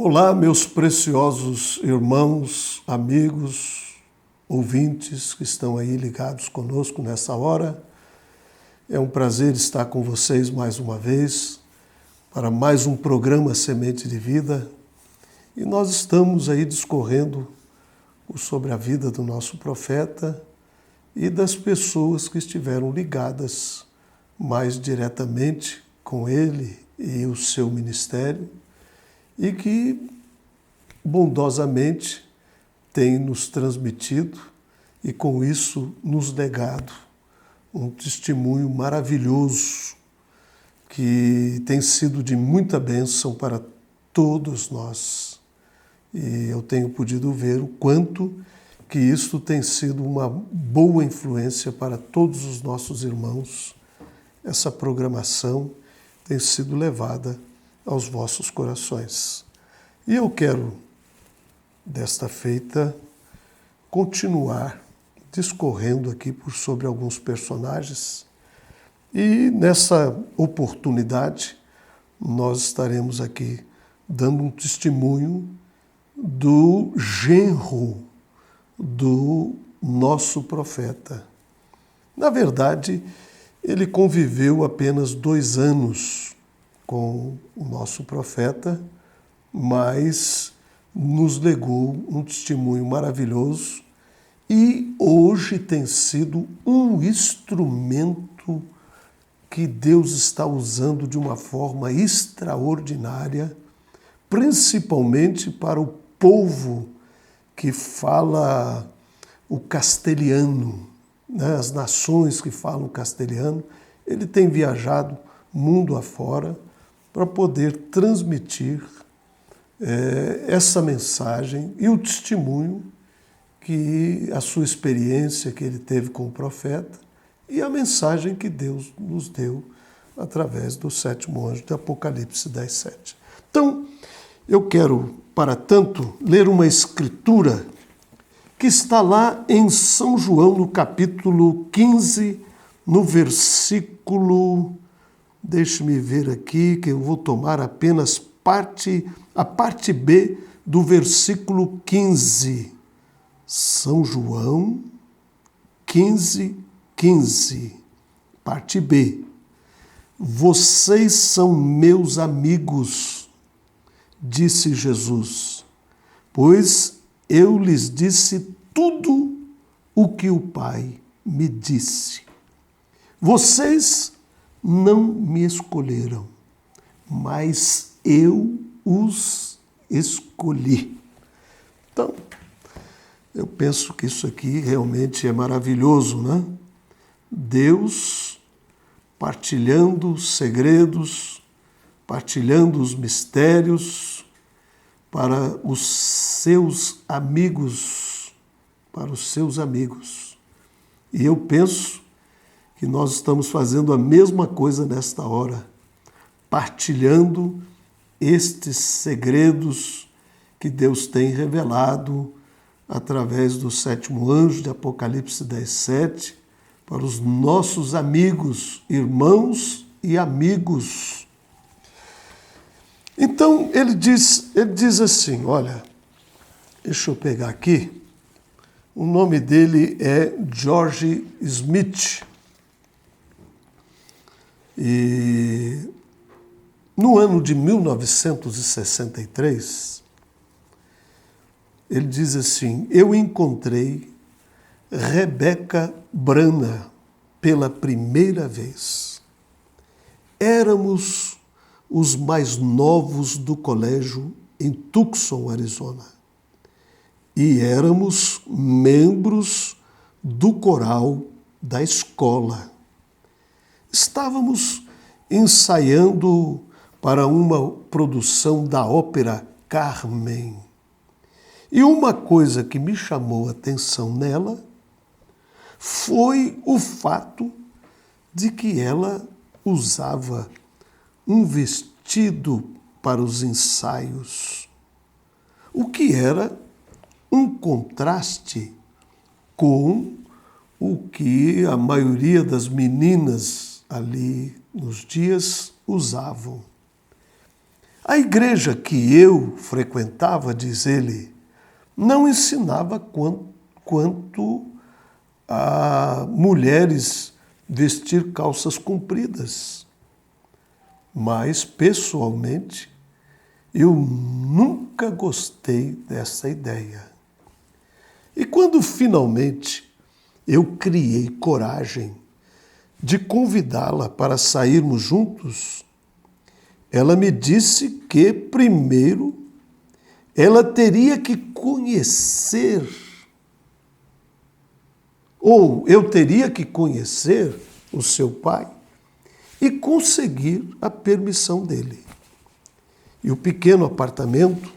Olá, meus preciosos irmãos, amigos, ouvintes que estão aí ligados conosco nessa hora. É um prazer estar com vocês mais uma vez para mais um programa Semente de Vida. E nós estamos aí discorrendo sobre a vida do nosso profeta e das pessoas que estiveram ligadas mais diretamente com ele e o seu ministério e que bondosamente tem nos transmitido e com isso nos legado um testemunho maravilhoso que tem sido de muita bênção para todos nós. E eu tenho podido ver o quanto que isso tem sido uma boa influência para todos os nossos irmãos. Essa programação tem sido levada aos vossos corações. E eu quero, desta feita, continuar discorrendo aqui sobre alguns personagens. E nessa oportunidade, nós estaremos aqui dando um testemunho do genro do nosso profeta. Na verdade, ele conviveu apenas 2 anos com o nosso profeta, mas nos legou um testemunho maravilhoso e hoje tem sido um instrumento que Deus está usando de uma forma extraordinária, principalmente para o povo que fala o castelhano, né? As nações que falam castelhano. Ele tem viajado mundo afora para poder transmitir essa mensagem e o testemunho que a sua experiência que ele teve com o profeta e a mensagem que Deus nos deu através do 7º anjo de Apocalipse 10:7. Então, eu quero, para tanto, ler uma escritura que está lá em São João, no capítulo 15, no versículo... Deixe-me ver aqui, que eu vou tomar apenas a parte B do versículo 15. São João 15:15, parte B. Vocês são meus amigos, disse Jesus, pois eu lhes disse tudo o que o Pai me disse. Vocês não me escolheram, mas eu os escolhi. Então, eu penso que isso aqui realmente é maravilhoso, né? Deus partilhando os segredos, partilhando os mistérios para os seus amigos, E eu penso que nós estamos fazendo a mesma coisa nesta hora, partilhando estes segredos que Deus tem revelado através do 7º anjo de Apocalipse 10:7 para os nossos amigos, irmãos e amigos. Então, ele diz assim, olha, deixa eu pegar aqui, o nome dele é George Smith. E no ano de 1963, ele diz assim, eu encontrei Rebecca Brana pela primeira vez. Éramos os mais novos do colégio em Tucson, Arizona. E éramos membros do coral da escola. Estávamos ensaiando para uma produção da ópera Carmen. E uma coisa que me chamou a atenção nela foi o fato de que ela usava um vestido para os ensaios, o que era um contraste com o que a maioria das meninas ali nos dias usavam. A igreja que eu frequentava, diz ele, não ensinava quanto a mulheres vestir calças compridas. Mas, pessoalmente, eu nunca gostei dessa ideia. E quando finalmente eu criei coragem de convidá-la para sairmos juntos, ela me disse que, primeiro, ela teria que conhecer, ou eu teria que conhecer o seu pai e conseguir a permissão dele. E o pequeno apartamento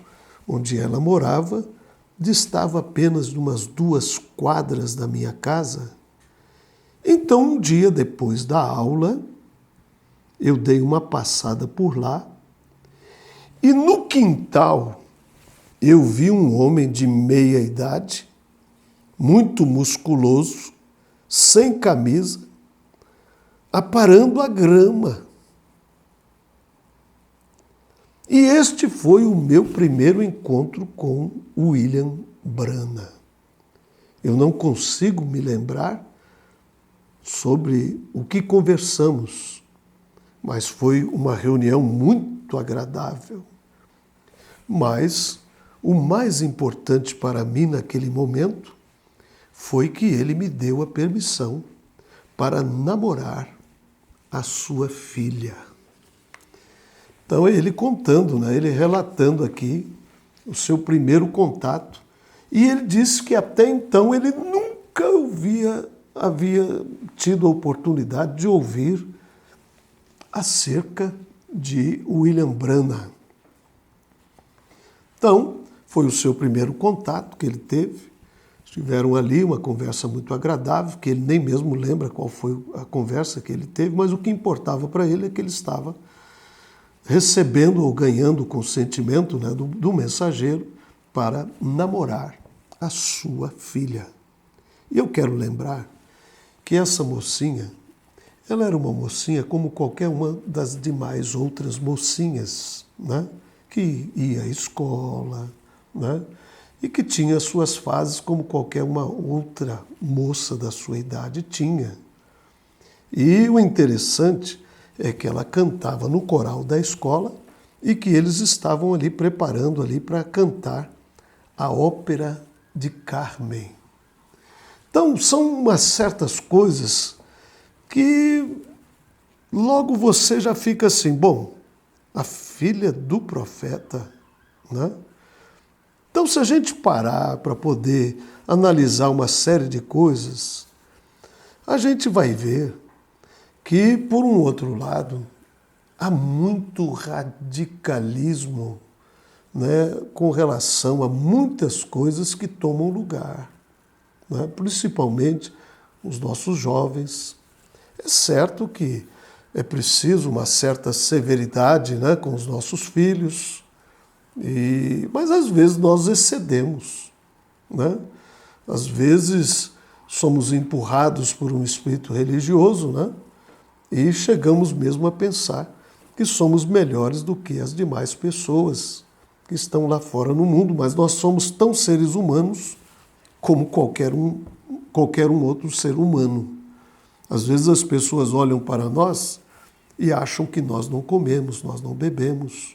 onde ela morava distava apenas de umas 2 quadras da minha casa. Então, um dia depois da aula, eu dei uma passada por lá e no quintal eu vi um homem de meia idade, muito musculoso, sem camisa, aparando a grama. E este foi o meu primeiro encontro com William Branham. Eu não consigo me lembrar sobre o que conversamos, mas foi uma reunião muito agradável. Mas o mais importante para mim naquele momento foi que ele me deu a permissão para namorar a sua filha. Então, ele contando, ele relatando aqui o seu primeiro contato. E ele disse que até então ele nunca havia tido a oportunidade de ouvir acerca de William Branham. Então, foi o seu primeiro contato que ele teve. Tiveram ali uma conversa muito agradável, que ele nem mesmo lembra qual foi a conversa que ele teve, mas o que importava para ele é que ele estava recebendo ou ganhando o consentimento do mensageiro para namorar a sua filha. E eu quero lembrar que essa mocinha, ela era uma mocinha como qualquer uma das demais outras mocinhas, que ia à escola, e que tinha suas fases como qualquer uma outra moça da sua idade tinha. E o interessante é que ela cantava no coral da escola e que eles estavam ali preparando ali para cantar a ópera de Carmen. Então, são umas certas coisas que logo você já fica assim, bom, a filha do profeta, Então, se a gente parar para poder analisar uma série de coisas, a gente vai ver que, por um outro lado, há muito radicalismo com relação a muitas coisas que tomam lugar, principalmente os nossos jovens. É certo que é preciso uma certa severidade com os nossos filhos, mas às vezes nós excedemos. Às vezes somos empurrados por um espírito religioso, e chegamos mesmo a pensar que somos melhores do que as demais pessoas que estão lá fora no mundo, mas nós somos tão seres humanos como qualquer um outro ser humano. Às vezes as pessoas olham para nós e acham que nós não comemos, nós não bebemos,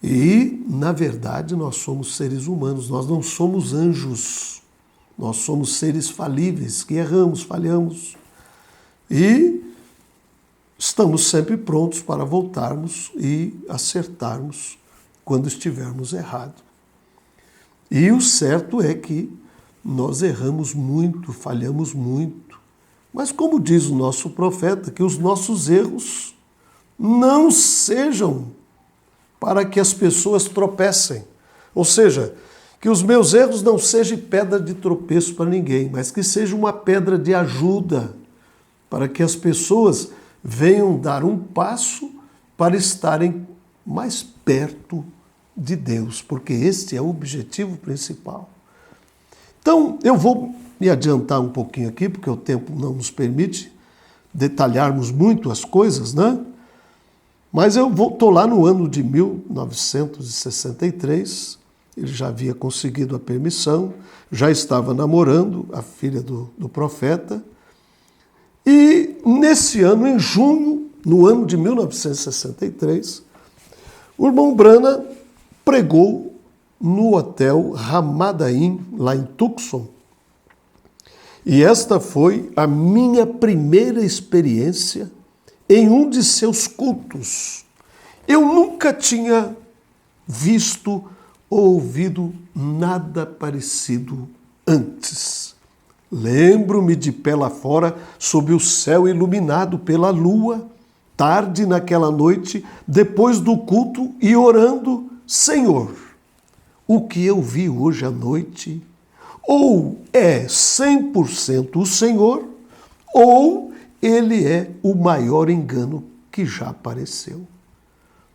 E, na verdade, nós somos seres humanos, nós não somos anjos, nós somos seres falíveis, que erramos, falhamos. E estamos sempre prontos para voltarmos e acertarmos quando estivermos errados. E o certo é que nós erramos muito, falhamos muito. Mas como diz o nosso profeta, que os nossos erros não sejam para que as pessoas tropecem. Ou seja, que os meus erros não sejam pedra de tropeço para ninguém, mas que seja uma pedra de ajuda para que as pessoas venham dar um passo para estarem mais perto de Deus, porque este é o objetivo principal. Então, eu vou me adiantar um pouquinho aqui, porque o tempo não nos permite detalharmos muito as coisas, Mas eu estou lá no ano de 1963, ele já havia conseguido a permissão, já estava namorando a filha do profeta, e nesse ano, em junho, no ano de 1963, o irmão Brana pregou no hotel Ramadaim, lá em Tucson. E esta foi a minha primeira experiência em um de seus cultos. Eu nunca tinha visto ou ouvido nada parecido antes. Lembro-me de pé lá fora, sob o céu iluminado pela lua, tarde naquela noite, depois do culto e orando: Senhor, o que eu vi hoje à noite ou é 100% o Senhor, ou ele é o maior engano que já apareceu.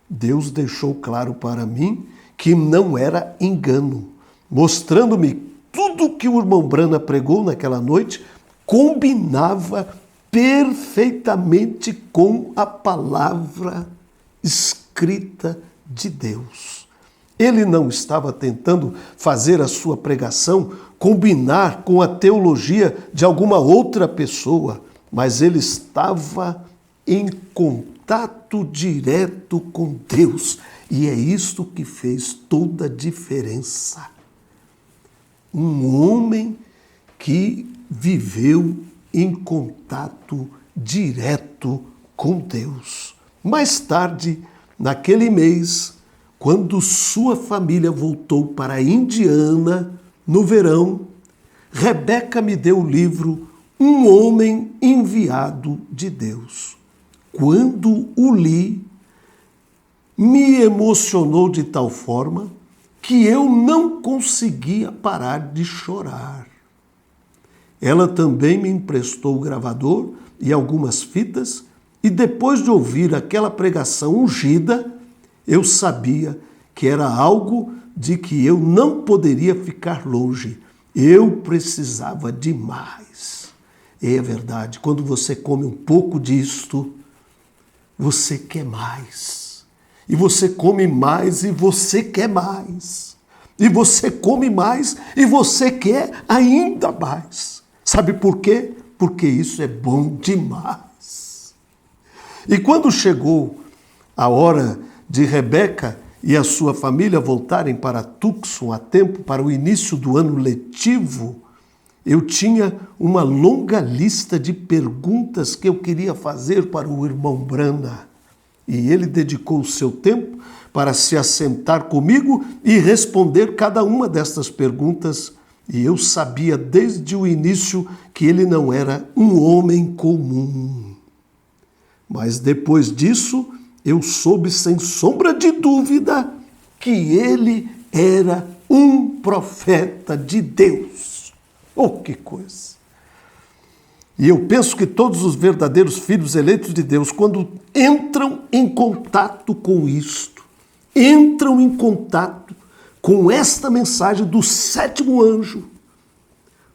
Deus deixou claro para mim que não era engano, mostrando-me tudo que o irmão Brana pregou naquela noite combinava perfeitamente com a palavra escrita de Deus. Ele não estava tentando fazer a sua pregação combinar com a teologia de alguma outra pessoa, mas ele estava em contato direto com Deus. E é isto que fez toda a diferença. Um homem que viveu em contato direto com Deus. Mais tarde, naquele mês, quando sua família voltou para a Indiana, no verão, Rebeca me deu o livro Um Homem Enviado de Deus. Quando o li, me emocionou de tal forma que eu não conseguia parar de chorar. Ela também me emprestou o gravador e algumas fitas, e depois de ouvir aquela pregação ungida, eu sabia que era algo de que eu não poderia ficar longe. Eu precisava de mais. É verdade, quando você come um pouco disto, você quer mais. E você come mais e você quer mais. E você come mais e você quer ainda mais. Sabe por quê? Porque isso é bom demais. E quando chegou a hora de Rebeca e a sua família voltarem para Tucson a tempo para o início do ano letivo, eu tinha uma longa lista de perguntas que eu queria fazer para o irmão Brana. E ele dedicou o seu tempo para se assentar comigo e responder cada uma destas perguntas. E eu sabia desde o início que ele não era um homem comum. Mas depois disso, eu soube sem sombra de dúvida que ele era um profeta de Deus. Oh, que coisa! E eu penso que todos os verdadeiros filhos eleitos de Deus, quando entram em contato com isto, entram em contato com esta mensagem do sétimo anjo,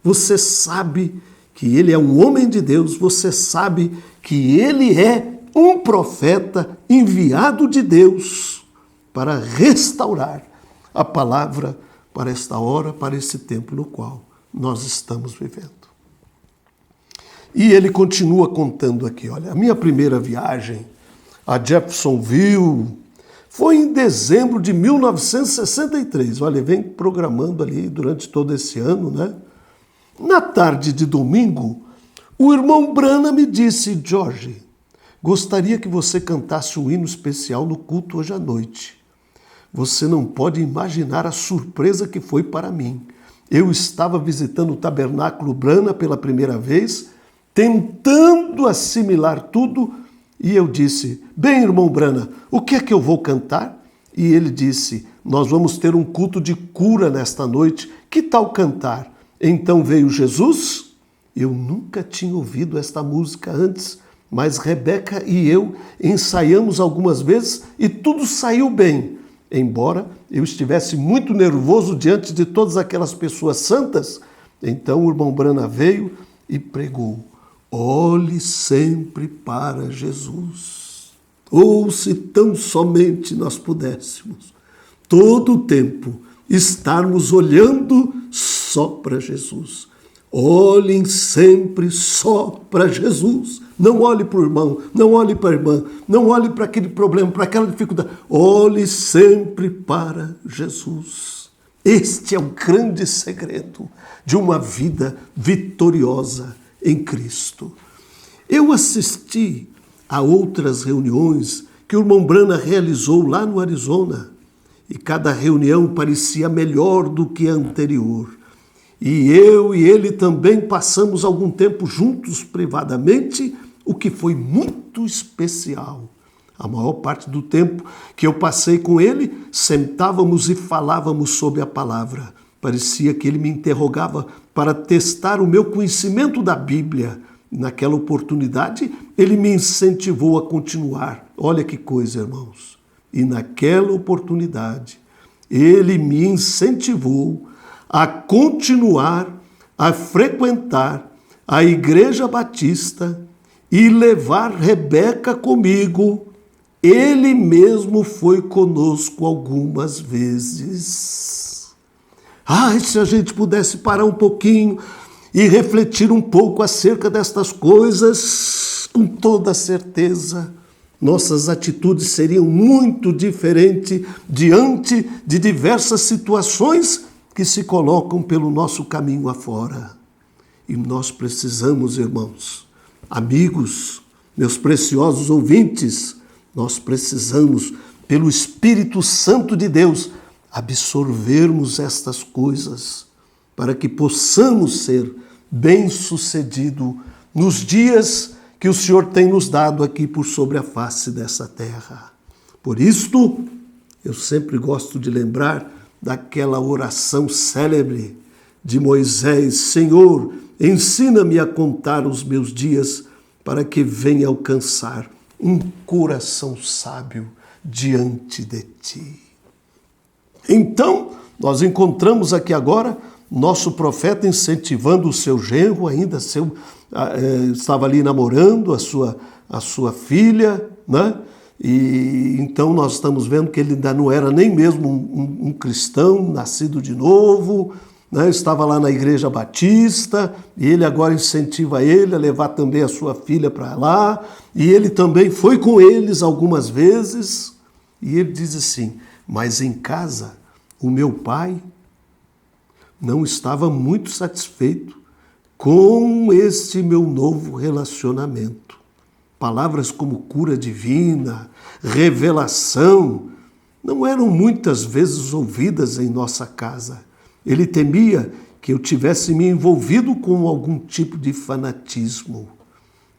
você sabe que ele é um homem de Deus, você sabe que ele é um profeta enviado de Deus para restaurar a palavra para esta hora, para esse tempo no qual nós estamos vivendo. E ele continua contando aqui, olha, a minha primeira viagem a Jeffersonville foi em dezembro de 1963. Olha, vem programando ali durante todo esse ano, né? Na tarde de domingo, o irmão Brana me disse: Jorge, gostaria que você cantasse um hino especial no culto hoje à noite. Você não pode imaginar a surpresa que foi para mim. Eu estava visitando o Tabernáculo Brana pela primeira vez, tentando assimilar tudo, e eu disse: bem, irmão Brana, o que é que eu vou cantar? E ele disse: nós vamos ter um culto de cura nesta noite, que tal cantar? Então veio Jesus. Eu nunca tinha ouvido esta música antes, mas Rebeca e eu ensaiamos algumas vezes e tudo saiu bem. Embora eu estivesse muito nervoso diante de todas aquelas pessoas santas, então o irmão Brana veio e pregou: olhe sempre para Jesus. Ou se tão somente nós pudéssemos, todo o tempo, estarmos olhando só para Jesus. Olhem sempre só para Jesus. Não olhe para o irmão, não olhe para a irmã, não olhe para aquele problema, para aquela dificuldade. Olhe sempre para Jesus. Este é o grande segredo de uma vida vitoriosa em Cristo. Eu assisti a outras reuniões que o irmão Brana realizou lá no Arizona, e cada reunião parecia melhor do que a anterior. E eu e ele também passamos algum tempo juntos privadamente, o que foi muito especial. A maior parte do tempo que eu passei com ele, sentávamos e falávamos sobre a palavra. Parecia que ele me interrogava para testar o meu conhecimento da Bíblia. Naquela oportunidade, ele me incentivou a continuar. Olha que coisa, irmãos. E naquela oportunidade, ele me incentivou a continuar a frequentar a Igreja Batista e levar Rebeca comigo. Ele mesmo foi conosco algumas vezes. Se a gente pudesse parar um pouquinho e refletir um pouco acerca destas coisas, com toda certeza, nossas atitudes seriam muito diferentes diante de diversas situações que se colocam pelo nosso caminho afora. E nós precisamos, irmãos, amigos, meus preciosos ouvintes, nós precisamos, pelo Espírito Santo de Deus, absorvermos estas coisas para que possamos ser bem-sucedidos nos dias que o Senhor tem nos dado aqui por sobre a face dessa terra. Por isto, eu sempre gosto de lembrar daquela oração célebre de Moisés: Senhor, ensina-me a contar os meus dias para que venha alcançar um coração sábio diante de ti. Então, nós encontramos aqui agora nosso profeta incentivando o seu genro, ainda estava ali namorando a sua filha, né? E então nós estamos vendo que ele ainda não era nem mesmo um cristão nascido de novo, né? Estava lá na Igreja Batista, e ele agora incentiva ele a levar também a sua filha para lá, e ele também foi com eles algumas vezes, e ele diz assim: mas em casa o meu pai não estava muito satisfeito com este meu novo relacionamento. Palavras como cura divina, revelação, não eram muitas vezes ouvidas em nossa casa. Ele temia que eu tivesse me envolvido com algum tipo de fanatismo,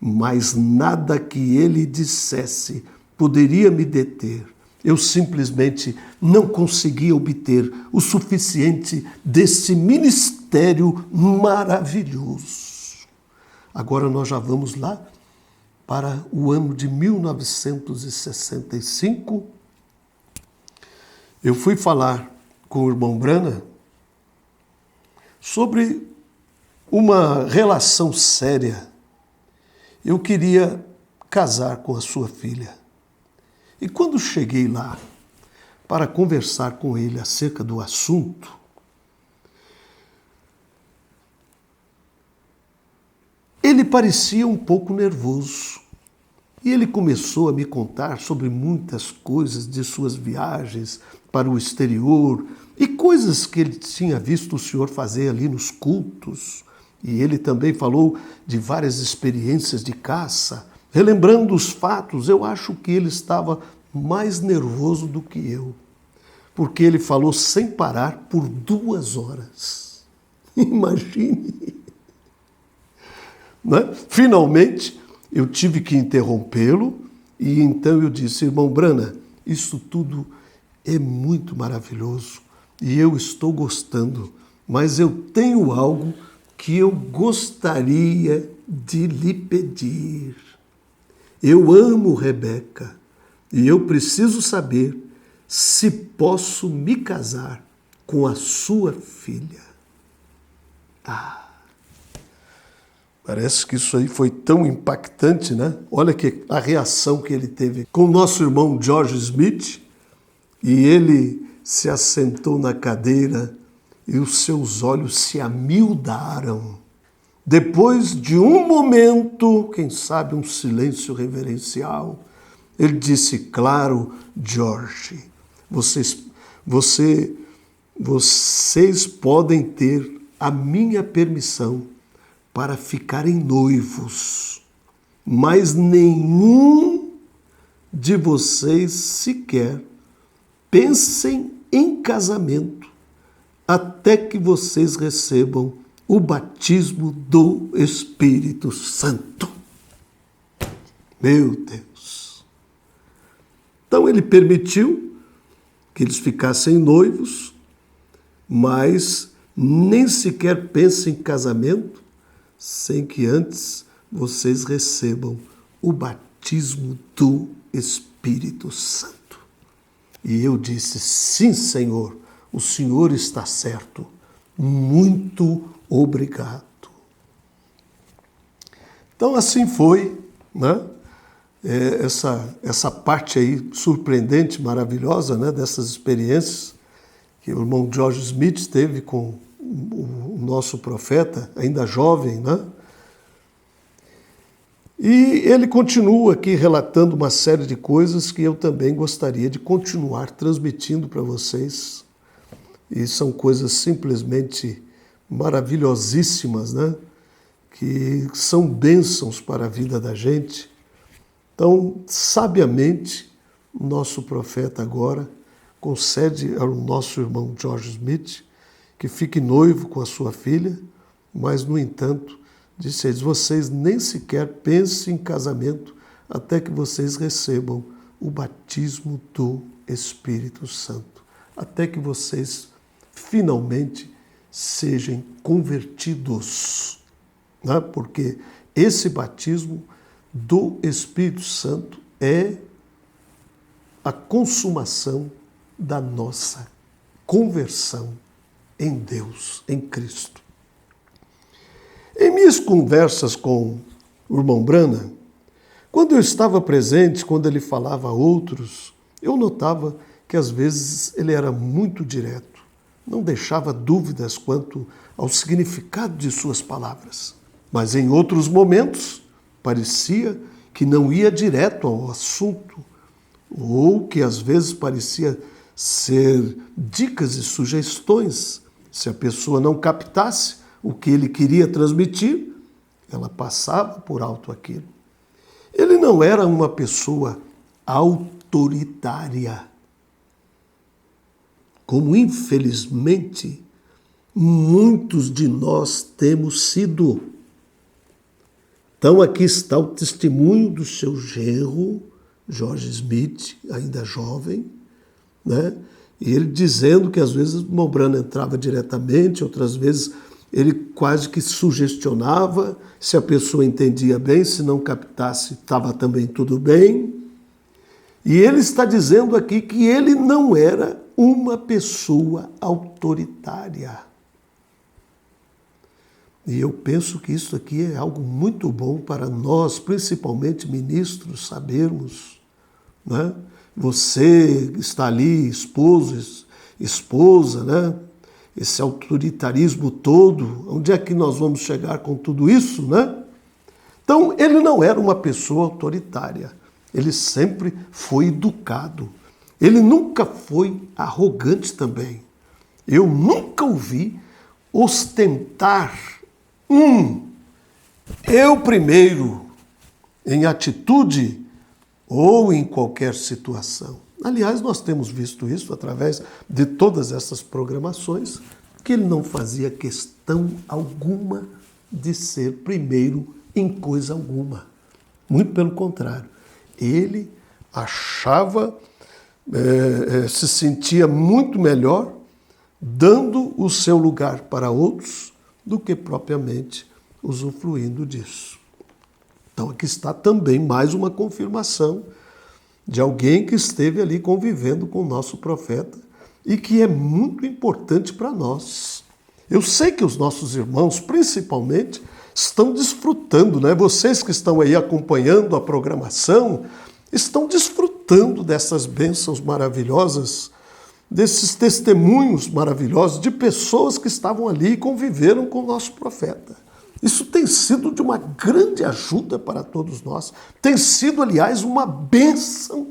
mas nada que ele dissesse poderia me deter. Eu simplesmente não conseguia obter o suficiente desse ministério maravilhoso. Agora nós já vamos lá para o ano de 1965. Eu fui falar com o irmão Brana sobre uma relação séria. Eu queria casar com a sua filha. E quando cheguei lá para conversar com ele acerca do assunto, ele parecia um pouco nervoso. E ele começou a me contar sobre muitas coisas de suas viagens para o exterior e coisas que ele tinha visto o Senhor fazer ali nos cultos. E ele também falou de várias experiências de caça. Relembrando os fatos, eu acho que ele estava mais nervoso do que eu, porque ele falou sem parar por 2 horas. Imagine! Né? Finalmente, eu tive que interrompê-lo e então eu disse: irmão Brana, isso tudo é muito maravilhoso e eu estou gostando, mas eu tenho algo que eu gostaria de lhe pedir. Eu amo Rebeca e eu preciso saber se posso me casar com a sua filha. Parece que isso aí foi tão impactante, né? Olha que a reação que ele teve com o nosso irmão George Smith, e ele se assentou na cadeira e os seus olhos se amildaram. Depois de um momento, quem sabe um silêncio reverencial, ele disse: claro, George, vocês podem ter a minha permissão para ficarem noivos, mas nenhum de vocês sequer pensem em casamento até que vocês recebam o batismo do Espírito Santo. Meu Deus! Então ele permitiu que eles ficassem noivos, mas nem sequer pensem em casamento sem que antes vocês recebam o batismo do Espírito Santo. E eu disse: sim, Senhor, o Senhor está certo. Muito obrigado. Então assim foi, né? Essa parte aí surpreendente, maravilhosa, né? Dessas experiências que o irmão George Smith teve com o nosso profeta, ainda jovem, né? E ele continua aqui relatando uma série de coisas que eu também gostaria de continuar transmitindo para vocês. E são coisas simplesmente maravilhosíssimas, né? Que são bênçãos para a vida da gente. Então, sabiamente, o nosso profeta agora concede ao nosso irmão George Smith que fique noivo com a sua filha, mas, no entanto, disse a eles: vocês nem sequer pensem em casamento até que vocês recebam o batismo do Espírito Santo, até que vocês finalmente sejam convertidos, né? Porque esse batismo do Espírito Santo é a consumação da nossa conversão em Deus, em Cristo. Em minhas conversas com o irmão Branham, quando eu estava presente, quando ele falava a outros, eu notava que às vezes ele era muito direto, não deixava dúvidas quanto ao significado de suas palavras. Mas em outros momentos, parecia que não ia direto ao assunto, ou que às vezes parecia ser dicas e sugestões. Se a pessoa não captasse o que ele queria transmitir, ela passava por alto aquilo. Ele não era uma pessoa autoritária, como infelizmente muitos de nós temos sido. Então aqui está o testemunho do seu genro, George Smith, ainda jovem, né? E ele dizendo que às vezes o irmão Branham entrava diretamente, outras vezes ele quase que sugestionava, se a pessoa entendia bem, se não captasse, estava também tudo bem. E ele está dizendo aqui que ele não era uma pessoa autoritária. E eu penso que isso aqui é algo muito bom para nós, principalmente ministros, sabermos, né? Você está ali, esposa, né? Esse autoritarismo todo, onde é que nós vamos chegar com tudo isso, né? Então, ele não era uma pessoa autoritária, ele sempre foi educado, ele nunca foi arrogante também. Eu nunca o vi ostentar eu primeiro, em atitude ou em qualquer situação. Aliás, nós temos visto isso através de todas essas programações, que ele não fazia questão alguma de ser primeiro em coisa alguma. Muito pelo contrário. Ele achava, se sentia muito melhor dando o seu lugar para outros do que propriamente usufruindo disso. Então aqui está também mais uma confirmação de alguém que esteve ali convivendo com o nosso profeta e que é muito importante para nós. Eu sei que os nossos irmãos, principalmente, estão desfrutando, né? Vocês que estão aí acompanhando a programação, estão desfrutando dessas bênçãos maravilhosas, desses testemunhos maravilhosos de pessoas que estavam ali e conviveram com o nosso profeta. Isso tem sido de uma grande ajuda para todos nós. Tem sido, aliás, uma bênção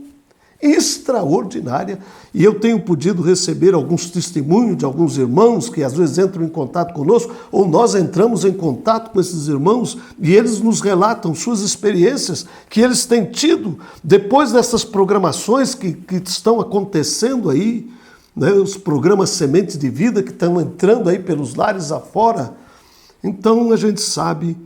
extraordinária. E eu tenho podido receber alguns testemunhos de alguns irmãos que às vezes entram em contato conosco, ou nós entramos em contato com esses irmãos e eles nos relatam suas experiências que eles têm tido depois dessas programações que estão acontecendo aí, né, os programas Sementes de Vida que estão entrando aí pelos lares afora. Então a gente sabe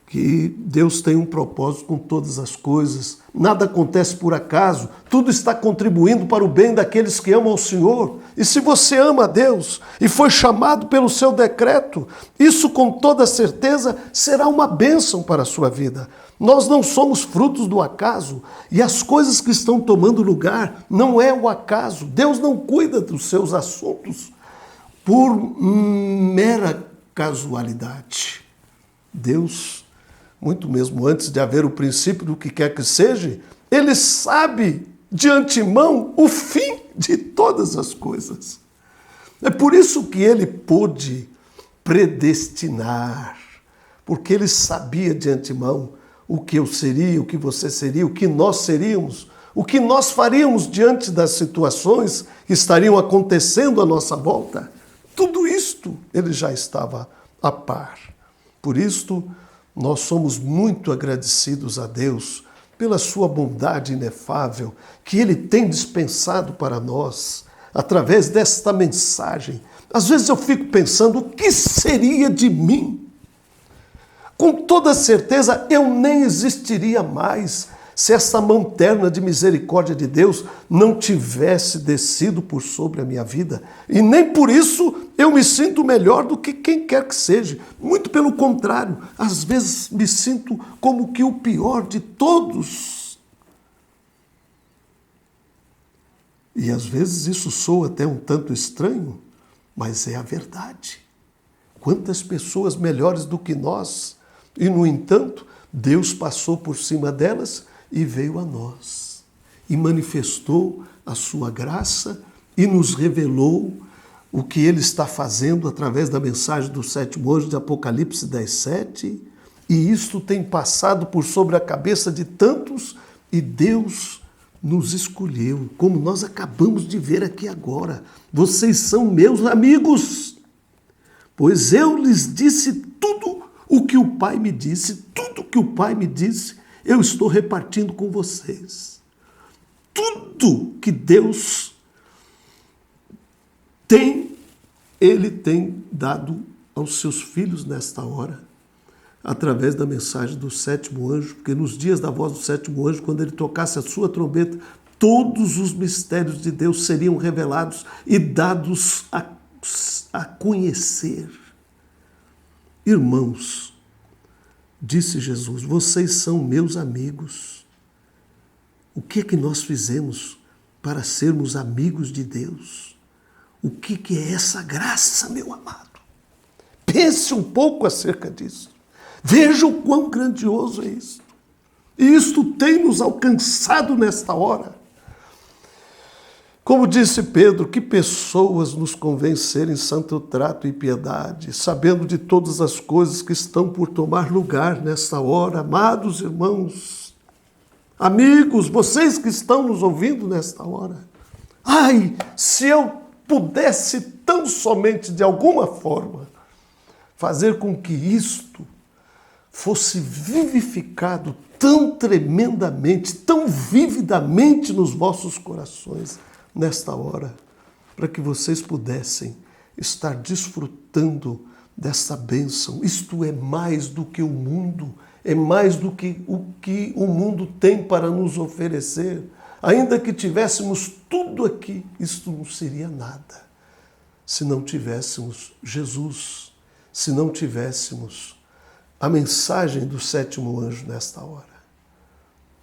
que Deus tem um propósito com todas as coisas. Nada acontece por acaso. Tudo está contribuindo para o bem daqueles que amam o Senhor. E se você ama a Deus e foi chamado pelo seu decreto, isso com toda certeza será uma bênção para a sua vida. Nós não somos frutos do acaso. E as coisas que estão tomando lugar não é o acaso. Deus não cuida dos seus assuntos por mera casualidade. Deus, muito mesmo antes de haver o princípio do que quer que seja, Ele sabe de antemão o fim de todas as coisas. É por isso que Ele pôde predestinar, porque Ele sabia de antemão o que eu seria, o que você seria, o que nós seríamos, o que nós faríamos diante das situações que estariam acontecendo à nossa volta. Tudo isto Ele já estava a par. Por isto, nós somos muito agradecidos a Deus pela sua bondade inefável que Ele tem dispensado para nós através desta mensagem. Às vezes eu fico pensando, o que seria de mim? Com toda certeza, eu nem existiria mais se essa mão terna de misericórdia de Deus não tivesse descido por sobre a minha vida. E nem por isso eu me sinto melhor do que quem quer que seja. Muito pelo contrário, às vezes me sinto como que o pior de todos. E às vezes isso soa até um tanto estranho, mas é a verdade. Quantas pessoas melhores do que nós, e no entanto, Deus passou por cima delas e veio a nós, e manifestou a sua graça e nos revelou o que Ele está fazendo através da mensagem do sétimo anjo de Apocalipse 10:7, e isto tem passado por sobre a cabeça de tantos, e Deus nos escolheu, como nós acabamos de ver aqui agora. Vocês são meus amigos, pois eu lhes disse tudo o que o Pai me disse, tudo que o Pai me disse, eu estou repartindo com vocês. Tudo que Deus tem, Ele tem dado aos seus filhos nesta hora, através da mensagem do sétimo anjo, porque nos dias da voz do sétimo anjo, quando ele tocasse a sua trombeta, todos os mistérios de Deus seriam revelados e dados a conhecer. Irmãos, disse Jesus, vocês são meus amigos. O que é que nós fizemos para sermos amigos de Deus? O que é essa graça, meu amado? Pense um pouco acerca disso. Veja o quão grandioso é isso. E isto tem nos alcançado nesta hora. Como disse Pedro, que pessoas nos convencerem santo trato e piedade, sabendo de todas as coisas que estão por tomar lugar nesta hora. Amados irmãos, amigos, vocês que estão nos ouvindo nesta hora. Ai, se eu pudesse tão somente de alguma forma fazer com que isto fosse vivificado tão tremendamente, tão vividamente nos vossos corações nesta hora, para que vocês pudessem estar desfrutando dessa bênção. Isto é mais do que o mundo, é mais do que o mundo tem para nos oferecer. Ainda que tivéssemos tudo aqui, isto não seria nada se não tivéssemos Jesus, se não tivéssemos a mensagem do sétimo anjo nesta hora.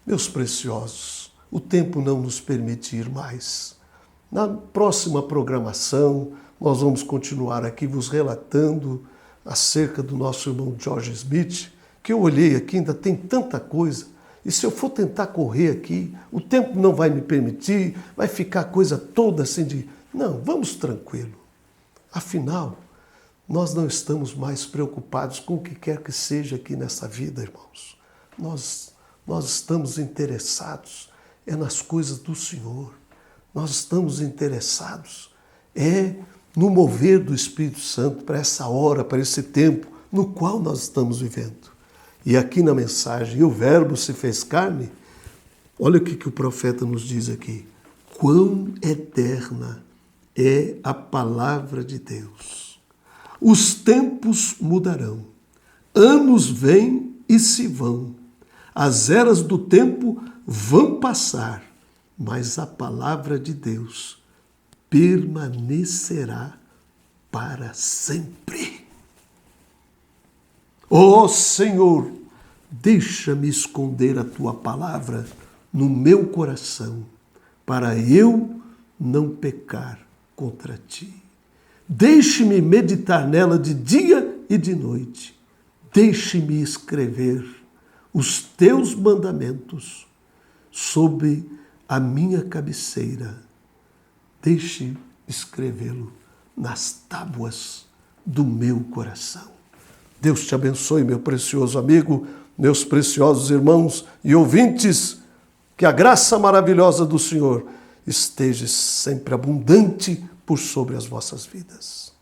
Meus preciosos, o tempo não nos permite ir mais. Na próxima programação, nós vamos continuar aqui vos relatando acerca do nosso irmão George Smith, que eu olhei aqui, ainda tem tanta coisa, e se eu for tentar correr aqui, o tempo não vai me permitir, vai ficar a coisa toda assim de... Não, vamos tranquilo. Afinal, nós não estamos mais preocupados com o que quer que seja aqui nessa vida, irmãos. Nós estamos interessados nas coisas do Senhor. Nós estamos interessados no mover do Espírito Santo para essa hora, para esse tempo no qual nós estamos vivendo. E aqui na mensagem, o Verbo se fez carne, olha o que o profeta nos diz aqui. Quão eterna é a palavra de Deus. Os tempos mudarão, anos vêm e se vão, as eras do tempo vão passar, mas a palavra de Deus permanecerá para sempre. Ó Senhor, deixa-me esconder a tua palavra no meu coração, para eu não pecar contra ti. Deixe-me meditar nela de dia e de noite. Deixe-me escrever os teus mandamentos sobre a minha cabeceira. Deixe escrevê-lo nas tábuas do meu coração. Deus te abençoe, meu precioso amigo, meus preciosos irmãos e ouvintes. Que a graça maravilhosa do Senhor esteja sempre abundante por sobre as vossas vidas.